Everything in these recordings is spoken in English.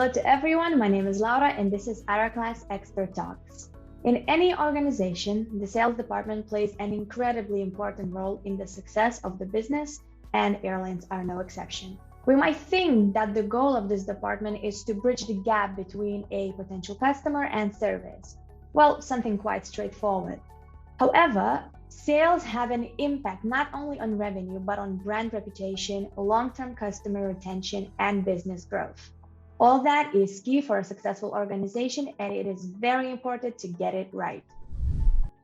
Hello to everyone, my name is Laura and this is Aeroclass Expert Talks. In any organization, the sales department plays an incredibly important role in the success of the business, and airlines are no exception. We might think that the goal of this department is to bridge the gap between a potential customer and service. Well, something quite straightforward. However, sales have an impact not only on revenue, but on brand reputation, long-term customer retention, and business growth. All that is key for a successful organization, and it is very important to get it right.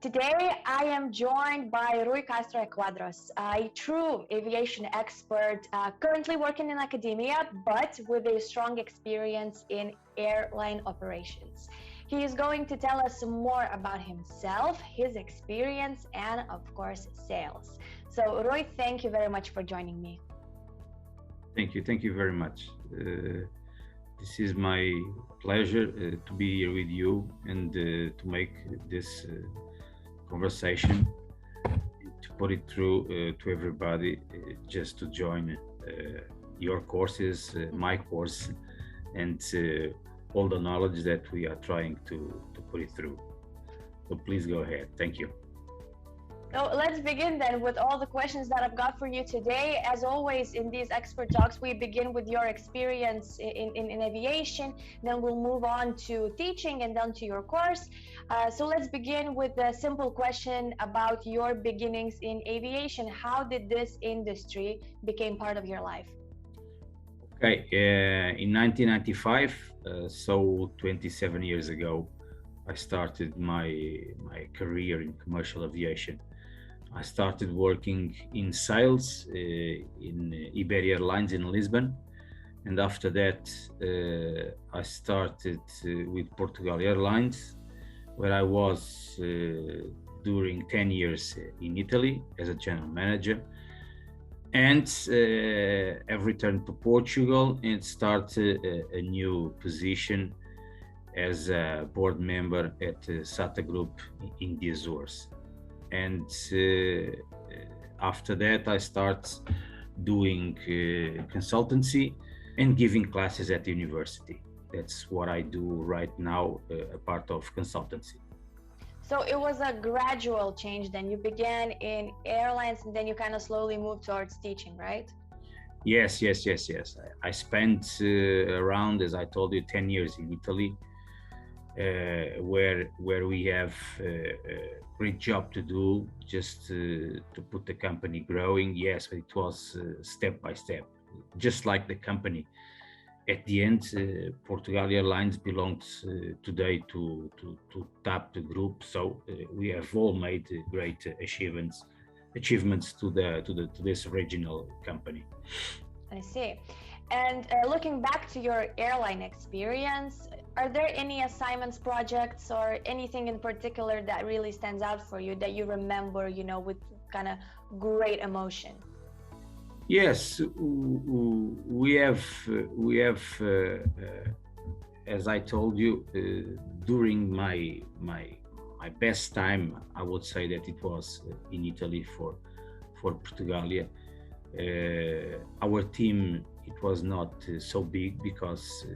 Today, I am joined by Rui Castro at Quadros, a true aviation expert, currently working in academia, but with a strong experience in airline operations. He is going to tell us more about himself, his experience, and of course, sales. So Rui, thank you very much for joining me. Thank you very much. This is my pleasure to be here with you and to make this conversation, to put it through to everybody, just to join your courses, my course, and all the knowledge that we are trying to put it through. So please go ahead. Thank you. So let's begin then with all the questions that I've got for you today. As always, in these expert talks, we begin with your experience in aviation, then we'll move on to teaching and then to your course. So let's begin with a simple question about your beginnings in aviation. How did this industry become part of your life? Okay, in 1995, so 27 years ago, I started my career in commercial aviation. I started working in sales in Iberia Airlines in Lisbon, and after that I started with Portugal Airlines, where I was during 10 years in Italy as a general manager, and I've returned to Portugal and started a new position as a board member at SATA Group in the Azores. And after that, I start doing consultancy and giving classes at the university. That's what I do right now, a part of consultancy. So it was a gradual change then. You began in airlines and then you kind of slowly moved towards teaching, right? Yes. I spent around, as I told you, 10 years in Italy, where we have a great job to do, just to put the company growing. Yes, it was step by step, just like the company. At the end, Portugal Airlines belongs today to TAP Group, so we have all made great achievements to this regional company. I see. And looking back to your airline experience, are there any assignments, projects, or anything in particular that really stands out for you that you remember, with kind of great emotion? Yes, we have, as I told you, during my best time, I would say that it was in Italy for Portugalia. Our team, it was not so big because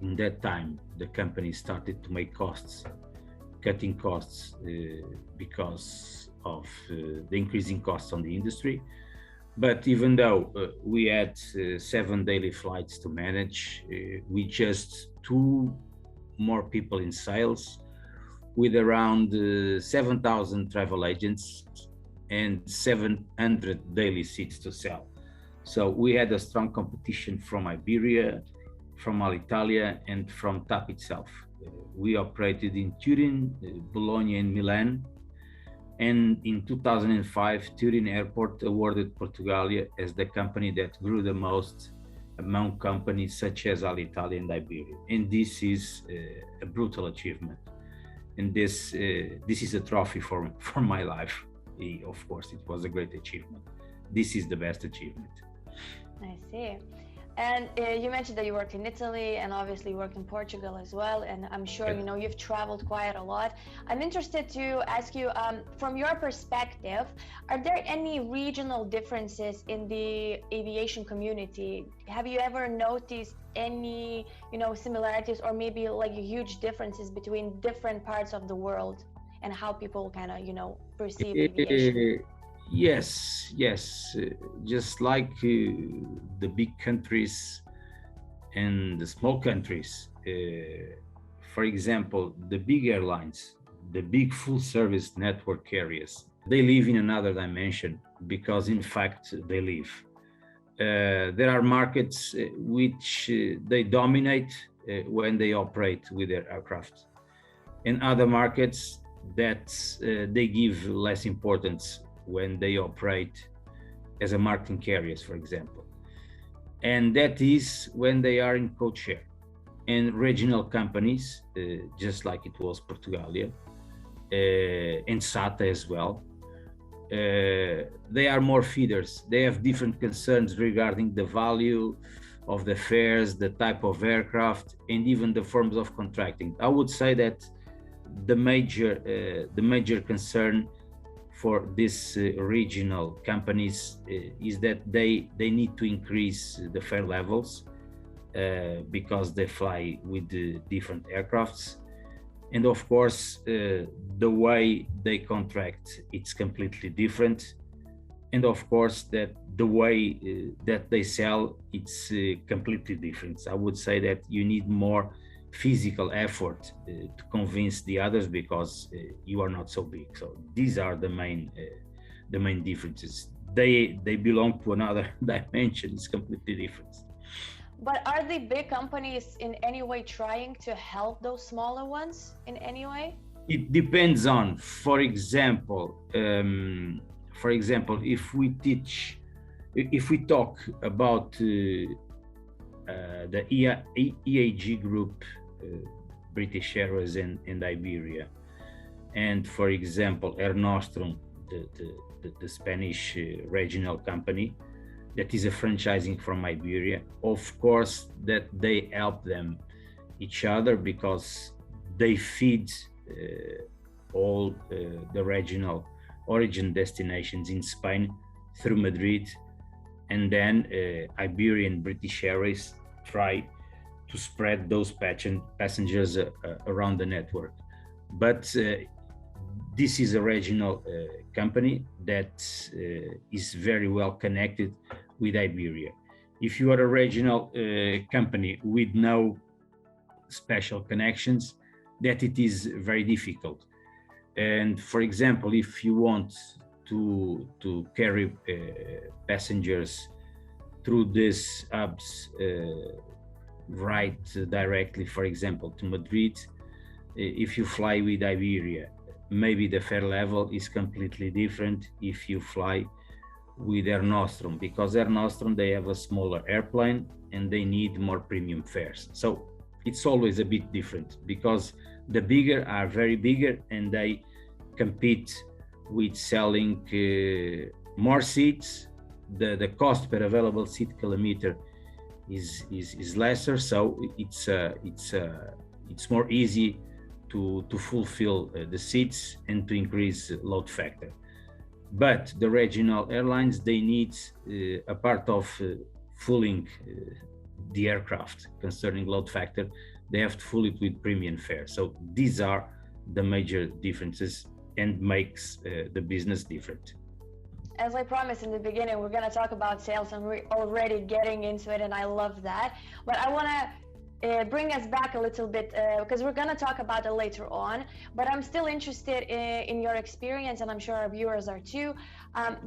in that time the company started to make cutting costs because of the increasing costs on the industry. But even though we had 7 daily flights to manage, we just 2 more people in sales, with around 7,000 travel agents and 700 daily seats to sell. So we had a strong competition from Iberia, from Alitalia, and from TAP itself. We operated in Turin, Bologna, and Milan. And in 2005, Turin Airport awarded Portugalia as the company that grew the most among companies such as Alitalia and Iberia. And this is a brutal achievement. And this is a trophy for my life. Of course, it was a great achievement. This is the best achievement. I see. And you mentioned that you worked in Italy and obviously worked in Portugal as well. And I'm sure, Yes. you know, you've traveled quite a lot. I'm interested to ask you, from your perspective, are there any regional differences in the aviation community? Have you ever noticed any, you know, similarities or maybe like huge differences between different parts of the world and how people kind of, you know, perceive aviation? Yes, yes. Just like the big countries and the small countries. For example, the big airlines, the big full service network carriers, they live in another dimension because, in fact, they live. There are markets which they dominate when they operate with their aircraft, and other markets that they give less importance when they operate as a marketing carriers, for example. And that is when they are in code share. And regional companies, just like it was Portugalia, and SATA as well, they are more feeders. They have different concerns regarding the value of the fares, the type of aircraft, and even the forms of contracting. I would say that the major concern for these regional companies is that they need to increase the fare levels because they fly with the different aircrafts. And of course, the way they contract, it's completely different. And of course, that the way that they sell, it's completely different. I would say that you need more physical effort to convince the others because you are not so big. So these are the main differences. They belong to another dimension. It's completely different. But are the big companies in any way trying to help those smaller ones in any way? It depends on, for example, if we talk about the EAG group, British Airways and Iberia, and for example, Air Nostrum, the Spanish regional company, that is a franchising from Iberia. Of course, that they help them each other because they feed all the regional origin destinations in Spain through Madrid, and then Iberia and British Airways try to spread those passengers around the network. But this is a regional company that is very well connected with Iberia. If you are a regional company with no special connections, that it is very difficult. And for example, if you want to carry passengers through these hubs right directly, for example, to Madrid, if you fly with Iberia, maybe the fare level is completely different if you fly with Air Nostrum, because Air Nostrum, they have a smaller airplane and they need more premium fares. So it's always a bit different because the bigger are very bigger and they compete with selling more seats. The cost per available seat kilometer is lesser, so it's more easy to fulfill the seats and to increase load factor. But the regional airlines, they need a part of fooling the aircraft concerning load factor. They have to fool it with premium fare. So these are the major differences and makes the business different. As I promised in the beginning, we're going to talk about sales, and we're already getting into it, and I love that. But I want to bring us back a little bit because we're going to talk about it later on. But I'm still interested in your experience, and I'm sure our viewers are too. I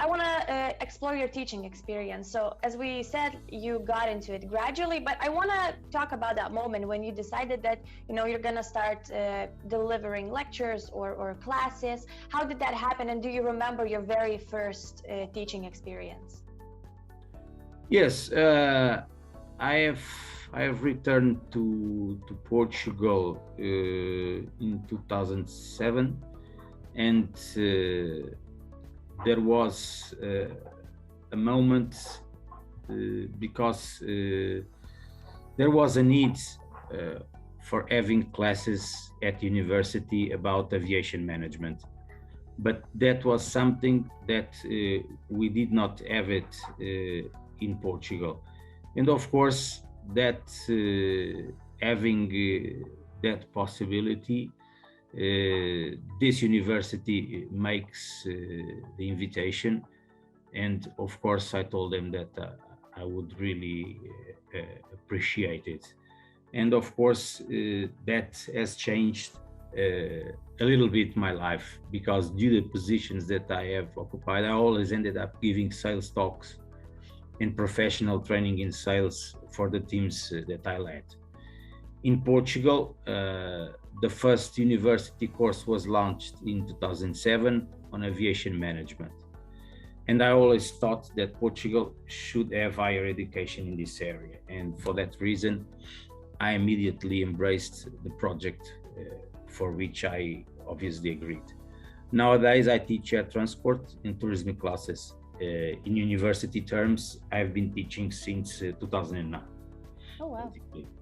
want to explore your teaching experience. So as we said, you got into it gradually, but I want to talk about that moment when you decided that, you know, you're going to start delivering lectures or classes. How did that happen? And do you remember your very first teaching experience? Yes, I have returned to Portugal in 2007, and there was a moment because there was a need for having classes at university about aviation management, but that was something that we did not have it in Portugal. And of course, that having that possibility, this university makes the invitation. And of course, I told them that I would really appreciate it. And of course, that has changed a little bit my life, because due to the positions that I have occupied, I always ended up giving sales talks and professional training in sales for the teams that I led. In Portugal, the first university course was launched in 2007 on aviation management. And I always thought that Portugal should have higher education in this area. And for that reason, I immediately embraced the project for which I obviously agreed. Nowadays, I teach air transport and tourism classes. In university terms, I've been teaching since 2009. Oh, wow.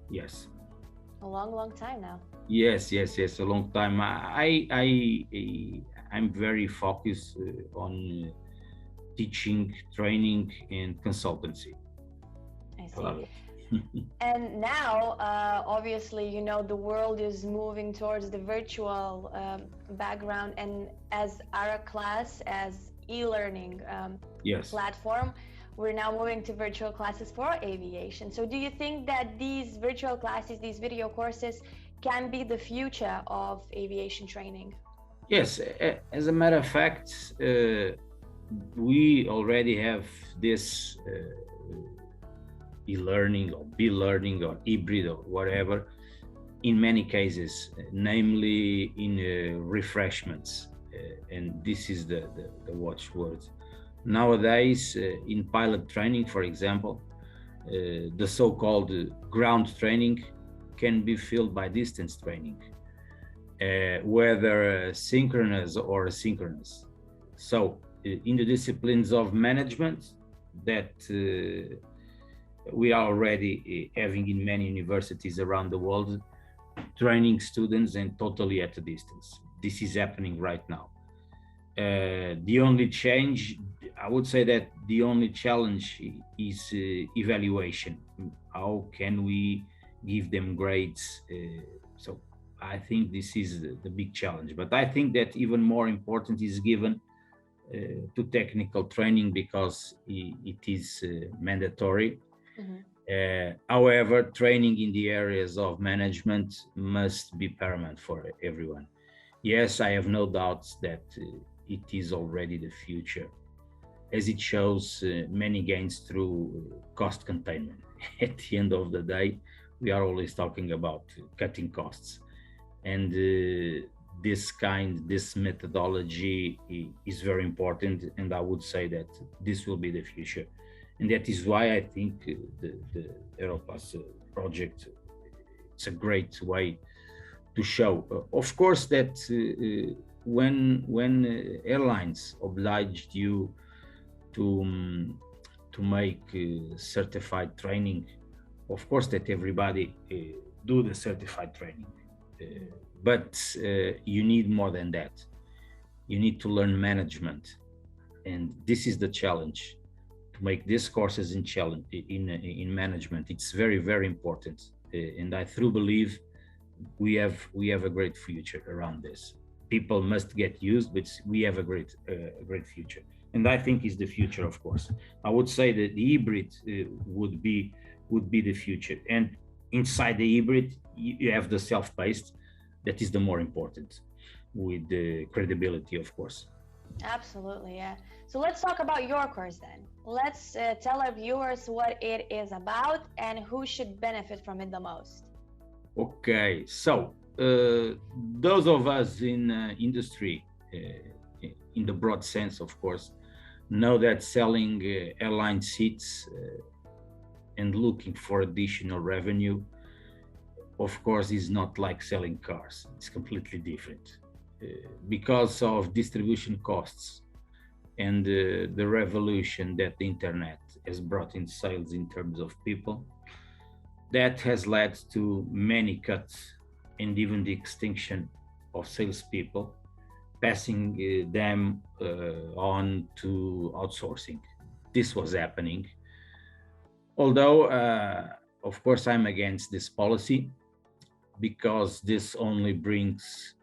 Yes. A long time now. Yes, a long time. I'm very focused on teaching, training, and consultancy. I see. And now, obviously, you know, the world is moving towards the virtual background, and as Aeroclass, as e-learning platform, we're now moving to virtual classes for aviation. So do you think that these virtual classes, these video courses, can be the future of aviation training? Yes, as a matter of fact, we already have this e-learning or b-learning or hybrid or whatever in many cases, namely in refreshments, and this is the watchword. Nowadays, in pilot training, for example, the so-called ground training can be filled by distance training, whether synchronous or asynchronous. So in the disciplines of management that we are already having in many universities around the world, training students and totally at a distance. This is happening right now. The only change, I would say that the only challenge is evaluation. How can we give them grades? So I think this is the big challenge. But I think that even more important is given to technical training, because it is mandatory. However, training in the areas of management must be paramount for everyone. Yes, I have no doubts that it is already the future, as it shows many gains through cost containment. At the end of the day, we are always talking about cutting costs, and this methodology is very important, and I would say that this will be the future. And that is why I think the Aeroclass project, it's a great way to show. Of course, that when airlines obliged you to make certified training, of course that everybody do the certified training, but you need more than that. You need to learn management, and this is the challenge. To make these courses in management, it's very, very important, and I truly believe we have a great future around this. People must get used, but we have a great future, and I think is the future. Of course, I would say that the hybrid would be the future, and inside the hybrid you have the self-paced, that is the more important, with the credibility, of course. Absolutely, yeah. So let's talk about your course then. Let's tell our viewers what it is about and who should benefit from it the most. Okay, so those of us in industry, in the broad sense, of course, know that selling airline seats and looking for additional revenue, of course, is not like selling cars. It's completely different. Because of distribution costs and the revolution that the internet has brought in sales in terms of people. That has led to many cuts and even the extinction of salespeople, passing them on to outsourcing. This was happening. Although, of course, I'm against this policy because this only brings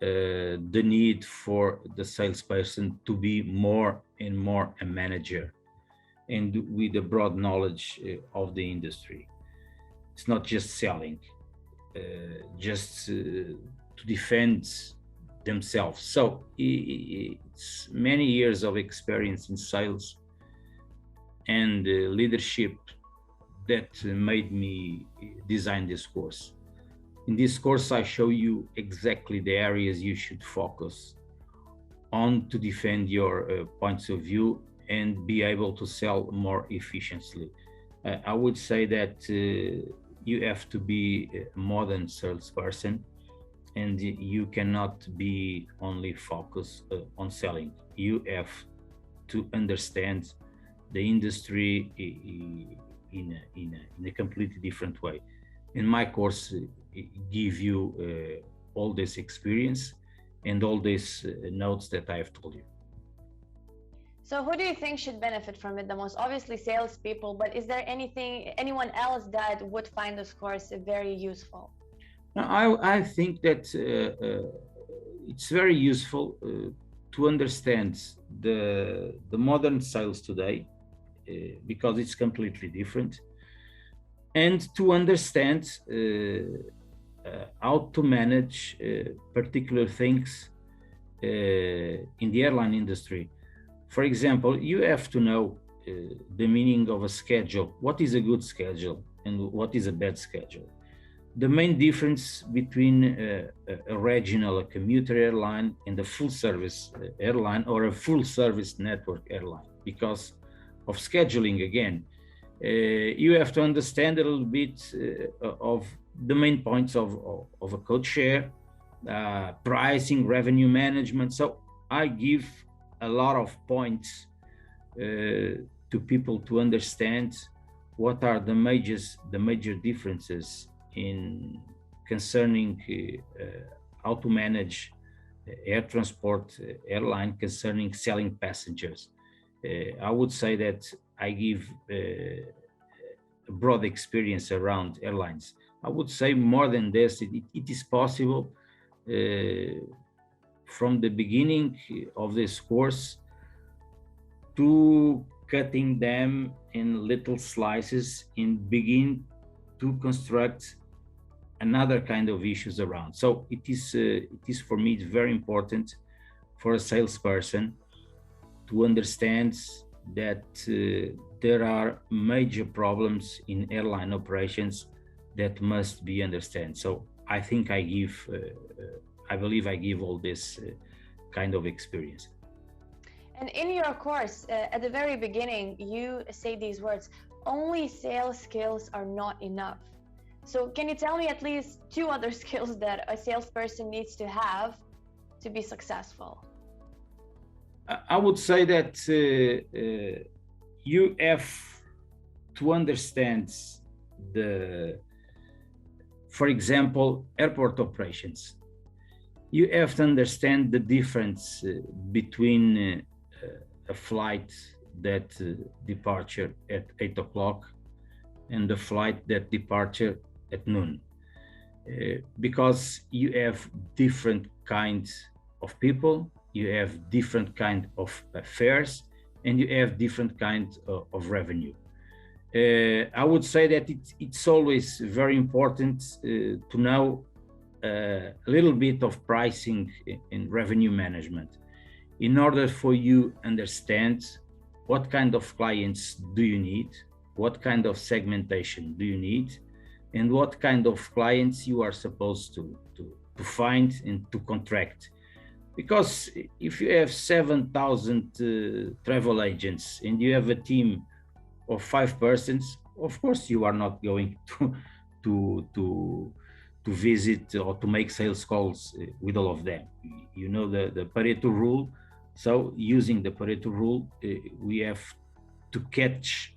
the need for the salesperson to be more and more a manager and with a broad knowledge of the industry. It's not just selling, just to defend themselves. So it's many years of experience in sales and leadership that made me design this course. In this course, I show you exactly the areas you should focus on to defend your points of view and be able to sell more efficiently. I would say that you have to be a modern salesperson and you cannot be only focused on selling. You have to understand the industry in a completely different way. In my course, give you all this experience and all these notes that I have told you. So who do you think should benefit from it the most? Obviously salespeople, but is there anyone else that would find this course very useful? I think that it's very useful to understand the modern sales today because it's completely different, and to understand how to manage particular things in the airline industry. For example, you have to know the meaning of a schedule. What is a good schedule and what is a bad schedule? The main difference between a regional, a commuter airline and a full service airline or a full service network airline, because of scheduling again. You have to understand a little bit of the main points of a code share, pricing, revenue management. So I give a lot of points to people to understand what are the major differences in concerning how to manage air transport airline concerning selling passengers. I would say that I give a broad experience around airlines. I would say more than this, it is possible from the beginning of this course to cutting them in little slices and begin to construct another kind of issues around. So it is for me, it's very important for a salesperson to understand that there are major problems in airline operations that must be understood. So I think I believe I give all this kind of experience. And in your course, at the very beginning, you say these words: only sales skills are not enough. So can you tell me at least 2 other skills that a salesperson needs to have to be successful? I would say that you have to understand for example, airport operations. You have to understand the difference between a flight that departure at 8 o'clock and the flight that departure at noon, because you have different kinds of people, you have different kind of fares, and you have different kinds of revenue. I would say that it's always very important to know a little bit of pricing and revenue management in order for you understand what kind of clients do you need, what kind of segmentation do you need, and what kind of clients you are supposed to find and to contract. Because if you have 7,000 travel agents and you have a team of 5 persons, of course you are not going to visit or to make sales calls with all of them. You know the Pareto rule. So using the Pareto rule, we have to catch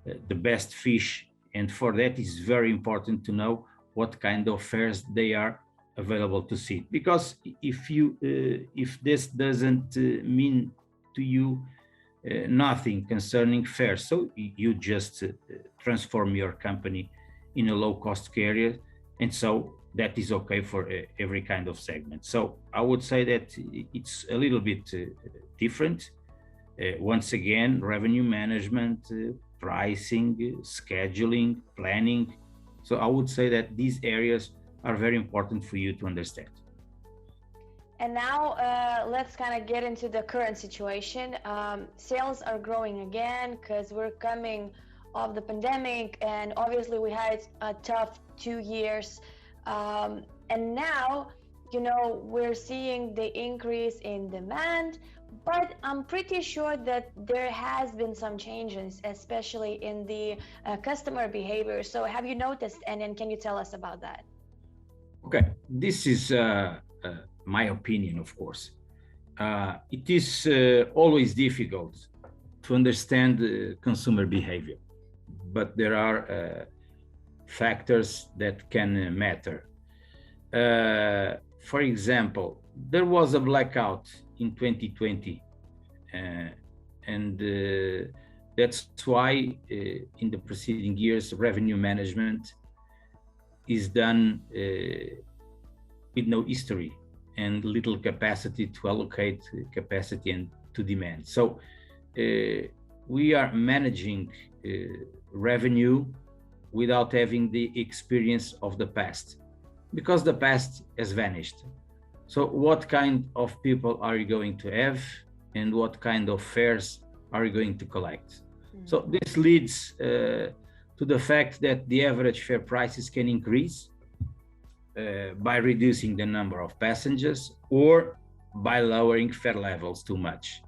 the best fish. And for that, it's very important to know what kind of fares they are available to see. Because if this doesn't mean to you nothing concerning fares, so you just transform your company in a low-cost carrier, and so that is okay for every kind of segment. So I would say that it's a little bit different. Once again, revenue management, pricing, scheduling, planning. So I would say that these areas are very important for you to understand. And now let's kind of get into the current situation. Sales are growing again because we're coming off the pandemic, and obviously we had a tough 2 years. And now, you know, we're seeing the increase in demand, but I'm pretty sure that there has been some changes, especially in the customer behavior. So have you noticed, and can you tell us about that? Okay, this is my opinion, of course. It is always difficult to understand consumer behavior, but there are factors that can matter. For example, there was a blackout in 2020, and that's why in the preceding years, revenue management is done with no history and little capacity to allocate capacity and to demand. So we are managing revenue without having the experience of the past, because the past has vanished. So what kind of people are you going to have, and what kind of fares are you going to collect? So this leads to the fact that the average fare prices can increase by reducing the number of passengers or by lowering fare levels too much.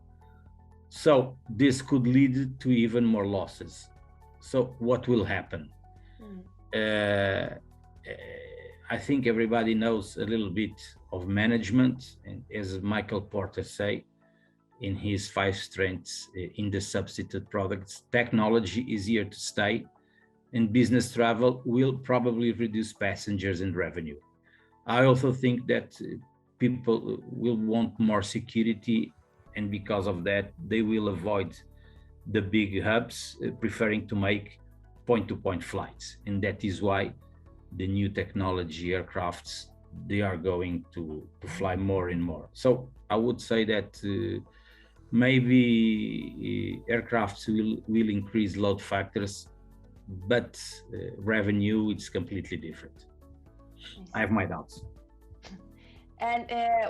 So this could lead to even more losses. So what will happen? I think everybody knows a little bit of management, and as Michael Porter say in his 5 strengths in the substitute products, technology is here to stay, and business travel will probably reduce passengers and revenue. I also think that people will want more security, and because of that, they will avoid the big hubs, preferring to make point-to-point flights. And that is why the new technology aircrafts, they are going to fly more and more. So I would say that maybe aircrafts will increase load factors, but revenue is completely different. I have my doubts. And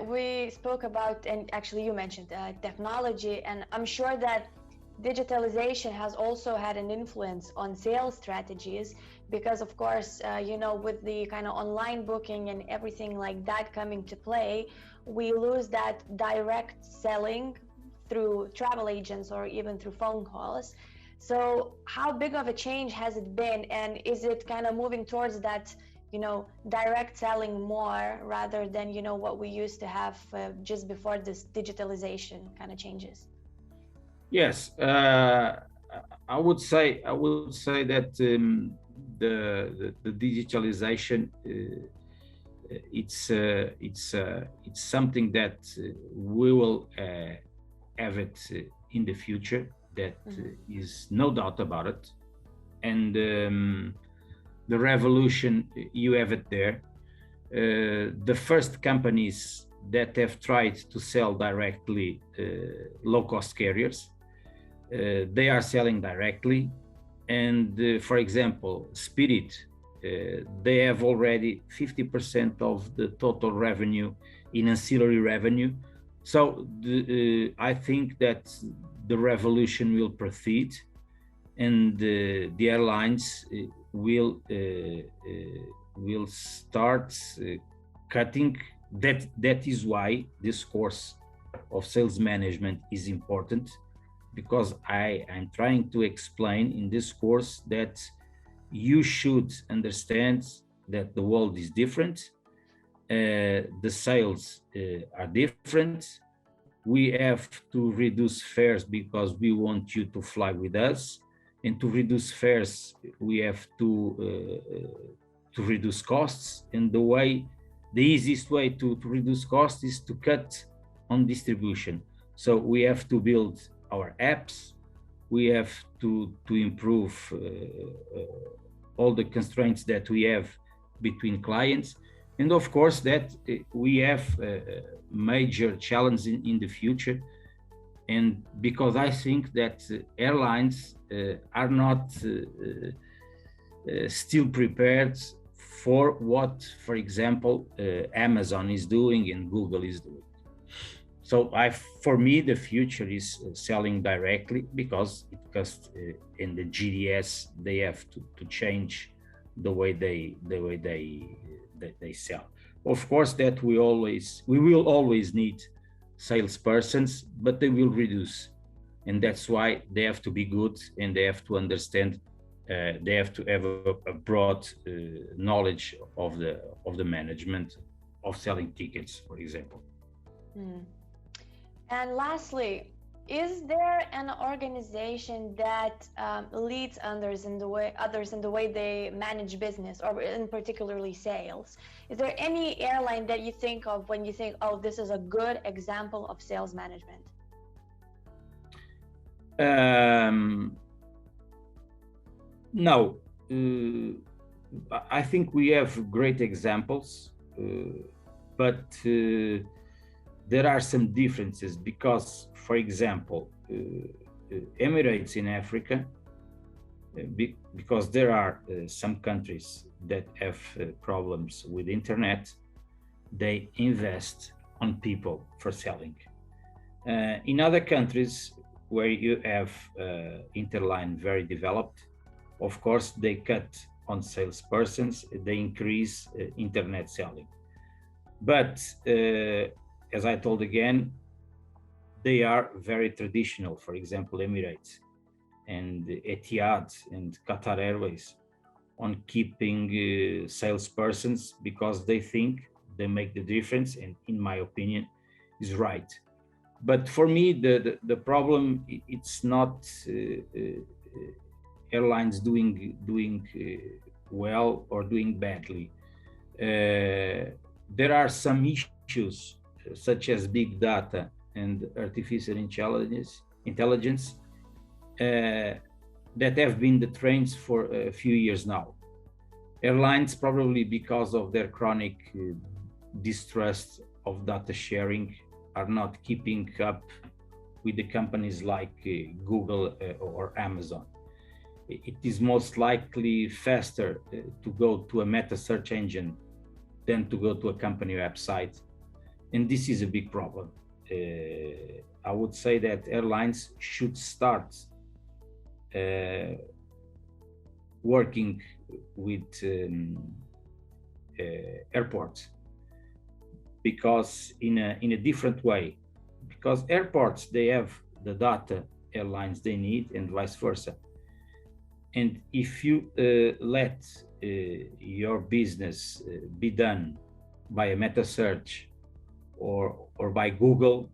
we spoke about, and actually you mentioned technology, and I'm sure that digitalization has also had an influence on sales strategies, because of course, you know, with the kind of online booking and everything like that coming to play, we lose that direct selling through travel agents or even through phone calls. So how big of a change has it been, and is it kind of moving towards that, you know, direct selling more rather than, you know, what we used to have just before this digitalization kind of changes? Yes, I would say that the digitalization it's something that we will have it in the future. That is no doubt about it, and the revolution, you have it there. The first companies that have tried to sell directly, low-cost carriers, they are selling directly. And for example, Spirit, they have already 50% of the total revenue in ancillary revenue. So I think that the revolution will proceed, and the airlines will start cutting. That is why this course of sales management is important, because I'm trying to explain in this course that you should understand that the world is different, the sales are different. we have to reduce fares because we want you to fly with us. And to reduce fares, we have to reduce costs. And the easiest way to reduce costs is to cut on distribution. So we have to build our apps. We have to improve all the constraints that we have between clients. And of course that we have major challenges in the future. And because I think that airlines are not still prepared for what, for example, Amazon is doing and Google is doing. So for me, the future is selling directly because in the GDS they have to change the way they sell. Of course, that we will always need salespersons, but they will reduce, and that's why they have to be good and they have to understand. They have to have a broad knowledge of the management of selling tickets, for example. And lastly, is there an organization that leads others in the way they manage business, or in particularly sales? Is there any airline that you think of when you think, oh, this is a good example of sales management? No, I think we have great examples, but there are some differences because, for example, Emirates in Africa, because there are some countries that have problems with internet, they invest on people for selling. In other countries where you have interline very developed, of course, they cut on salespersons, they increase internet selling. But as I told again, they are very traditional. For example, Emirates and Etihad and Qatar Airways on keeping salespersons because they think they make the difference, and in my opinion, is right. But for me, the problem, it's not airlines doing well or doing badly. There are some issues such as big data and artificial intelligence that have been the trends for a few years now. Airlines, probably because of their chronic distrust of data sharing, are not keeping up with the companies like Google or Amazon. It is most likely faster to go to a meta search engine than to go to a company website. And this is a big problem. I would say that airlines should start working with airports, because in a different way, because airports, they have the data airlines they need and vice versa. And if you let your business be done by a meta search or by Google,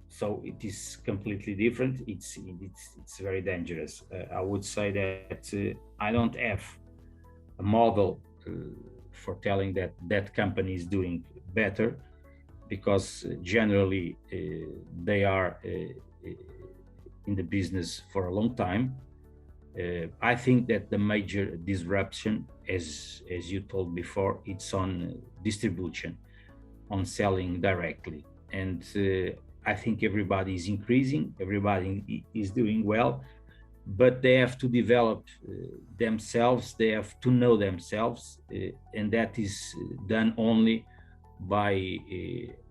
so it is completely different. It's very dangerous. I would say that I don't have a model for telling that company is doing better, because generally they are in the business for a long time. I think that the major disruption, as you told before, it's on distribution, on selling directly. And I think everybody is increasing, everybody is doing well, but they have to develop themselves, they have to know themselves, and that is done only by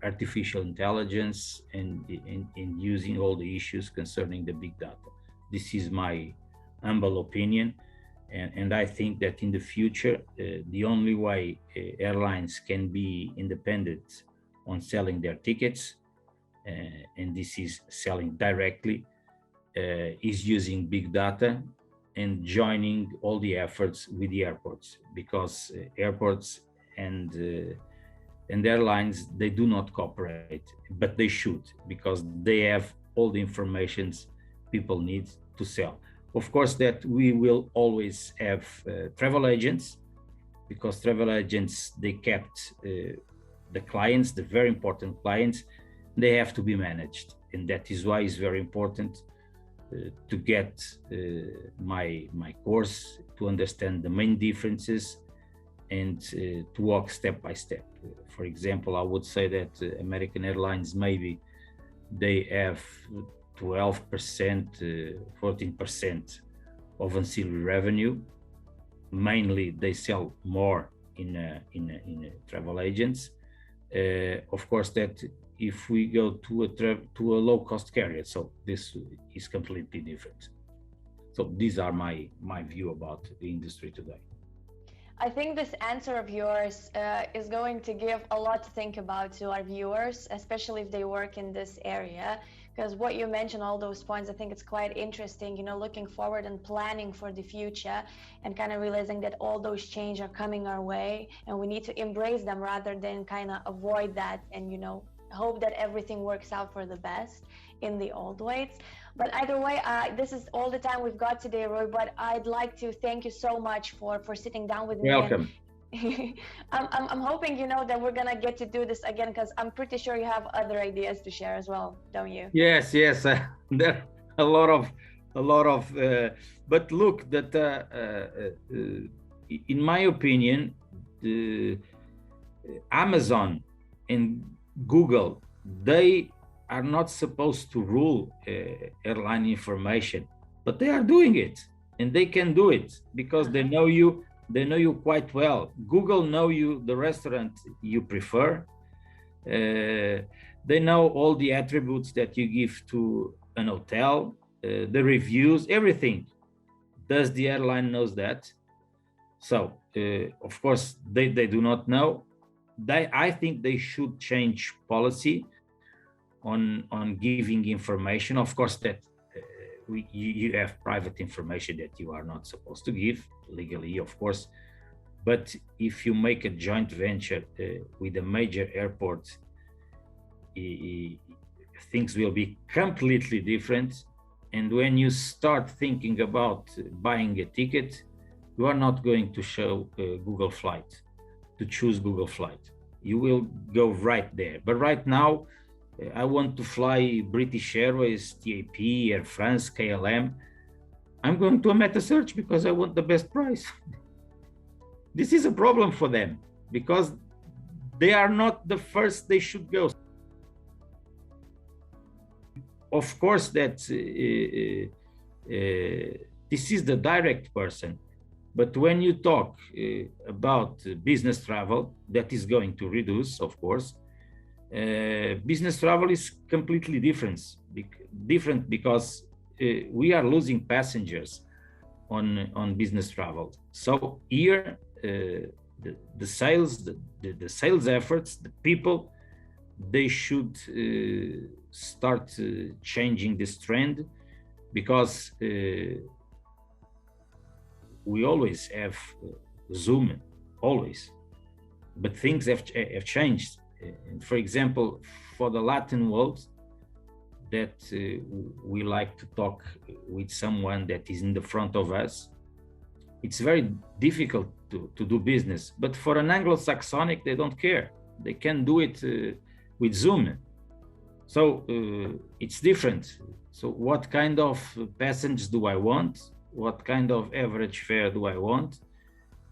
artificial intelligence and using all the issues concerning the big data. This is my humble opinion, and I think that in the future, the only way airlines can be independent on selling their tickets, and this is selling directly, is using big data and joining all the efforts with the airports, because airports and and airlines, they do not cooperate, but they should, because they have all the informations people need to sell. Of course, that we will always have travel agents, because travel agents, they kept the clients, the very important clients, they have to be managed. And that is why it's very important to get my course, to understand the main differences, and to walk step by step. For example, I would say that American Airlines, maybe they have 12%, 14% of ancillary revenue. Mainly, they sell more in travel agents. Of course, that if we go to a low-cost carrier, so this is completely different. So these are my view about the industry today. I think this answer of yours is going to give a lot to think about to our viewers, especially if they work in this area. Because what you mentioned, all those points, I think it's quite interesting, you know, looking forward and planning for the future, and kind of realizing that all those changes are coming our way, and we need to embrace them rather than kind of avoid that and, you know, hope that everything works out for the best in the old ways. But either way, this is all the time we've got today, Rui, but I'd like to thank you so much for sitting down with me. Welcome. I'm hoping, you know, that we're gonna get to do this again, because I'm pretty sure you have other ideas to share as well, don't you? Yes, there are a lot of. But look, that in my opinion, Amazon and Google, they are not supposed to rule airline information, but they are doing it, and they can do it because they know you. They know you quite well. Google know you, the restaurant you prefer. They know all the attributes that you give to an hotel, the reviews, everything. Does the airline knows that? So, of course, they do not know. I think they should change policy on giving information. Of course, that you have private information that you are not supposed to give legally, of course. But if you make a joint venture with a major airport, things will be completely different. And when you start thinking about buying a ticket, you are not going to show Google Flight, to choose Google Flight. You will go right there. But right now, I want to fly British Airways, TAP, Air France, KLM. I'm going to a meta search because I want the best price. This is a problem for them because they are not the first they should go. Of course, that this is the direct person. But when you talk about business travel, that is going to reduce, of course. Business travel is completely different because we are losing passengers on business travel. So here, the sales efforts, the people, they should start changing this trend, because we always have Zoom, always, but things have changed. For example, for the Latin world, that we like to talk with someone that is in the front of us, it's very difficult to do business. But for an Anglo-Saxonic, they don't care. They can do it with Zoom. So it's different. So what kind of passengers do I want? What kind of average fare do I want?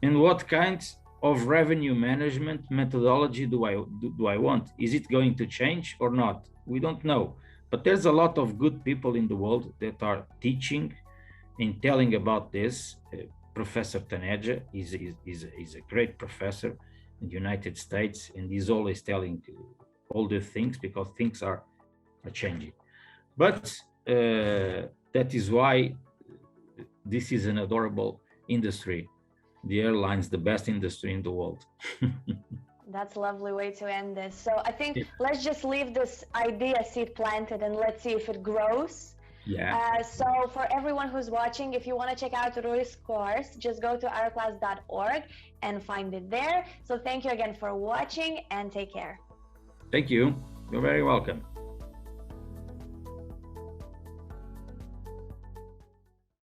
And what kind of revenue management methodology do I want? Is it going to change or not? We don't know. But there's a lot of good people in the world that are teaching and telling about this. Professor Taneja is a great professor in the United States, and he's always telling all the things, because things are changing. But that is why this is an adorable industry. The airline's the best industry in the world. That's a lovely way to end this. So I think let's just leave this idea seed planted, and let's see if it grows. Yeah. So for everyone who's watching, if you want to check out Rui's course, just go to aeroclass.org and find it there. So thank you again for watching and take care. Thank you. You're very welcome.